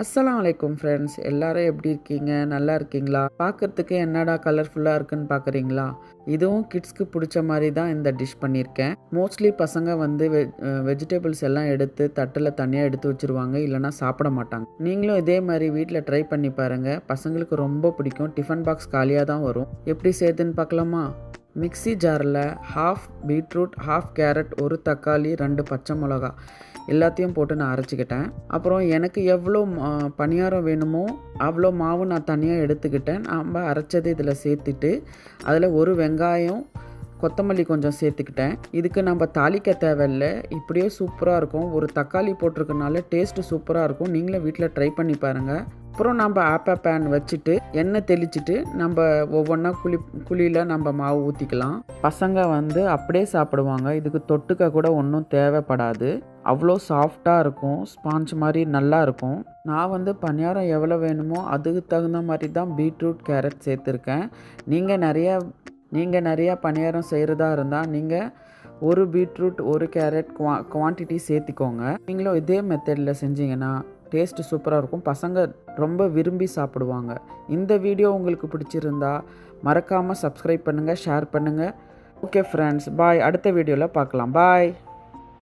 அஸ்ஸலாமு அலைக்கும் ஃப்ரெண்ட்ஸ், எல்லாரும் எப்படி இருக்கீங்க? நல்லா இருக்கீங்களா? பார்க்கறதுக்கு என்னடா கலர்ஃபுல்லாக இருக்குன்னு பார்க்குறீங்களா? இதுவும் கிட்ஸ்க்கு பிடிச்ச மாதிரி தான் இந்த டிஷ் பண்ணியிருக்கேன். மோஸ்ட்லி பசங்க வந்து வெஜிடபிள்ஸ் எல்லாம் எடுத்து தட்டில் தனியாக எடுத்து வச்சுருவாங்க, இல்லைனா சாப்பிட மாட்டாங்க. நீங்களும் இதே மாதிரி வீட்டில் ட்ரை பண்ணி பாருங்கள். பசங்களுக்கு ரொம்ப பிடிக்கும். டிஃபன் பாக்ஸ் காலியாக தான் வரும். எப்படி செய்யுதுன்னு பார்க்கலாமா? மிக்ஸி ஜாரில் ஹாஃப் பீட்ரூட், ஹாஃப் கேரட், ஒரு தக்காளி, 2 பச்சை மிளகா எல்லாத்தையும் போட்டு நான் அரைச்சிக்கிட்டேன். அப்புறம் எனக்கு எவ்வளோ பணியாரம் வேணுமோ அவ்வளோ மாவு நான் தனியாக எடுத்துக்கிட்டேன். நம்ம அரைச்சது இதில் சேர்த்துட்டு அதில் ஒரு வெங்காயம், கொத்தமல்லி கொஞ்சம் சேர்த்துக்கிட்டேன். இதுக்கு நம்ம தாளிக்க தேவையில்லை, இப்படியே சூப்பராக இருக்கும். ஒரு தக்காளி போட்டிருக்கனால டேஸ்ட்டு சூப்பராக இருக்கும். நீங்களே வீட்டில் ட்ரை பண்ணி பாருங்கள். அப்புறம் நம்ம ஆப்பா பேன் வச்சுட்டு எண்ணெய் தெளிச்சுட்டு நம்ம ஒவ்வொன்றா குழியில் நம்ம மாவு ஊற்றிக்கலாம். பசங்க வந்து அப்படியே சாப்பிடுவாங்க. இதுக்கு தொட்டுக்க கூட ஒன்றும் தேவைப்படாது. அவ்வளோ சாஃப்டாக இருக்கும், ஸ்பாஞ்ச் மாதிரி நல்லா இருக்கும். நான் வந்து பணியாரம் எவ்வளோ வேணுமோ அதுக்கு தகுந்த மாதிரி தான் பீட்ரூட், கேரட் சேர்த்துருக்கேன். நீங்கள் நிறையா பணியாரம் செய்கிறதா இருந்தால் நீங்கள் ஒரு பீட்ரூட், ஒரு கேரட் குவான்டிட்டி சேர்த்திக்கோங்க. நீங்களும் இதே மெத்தடில் செஞ்சீங்கன்னா டேஸ்ட்டு சூப்பராக இருக்கும். பசங்க ரொம்ப விரும்பி சாப்பிடுவாங்க. இந்த வீடியோ உங்களுக்கு பிடிச்சிருந்தா மறக்காமல் சப்ஸ்கிரைப் பண்ணுங்கள், ஷேர் பண்ணுங்கள். ஓகே ஃப்ரெண்ட்ஸ், பாய். அடுத்த வீடியோவில் பார்க்கலாம். பாய்.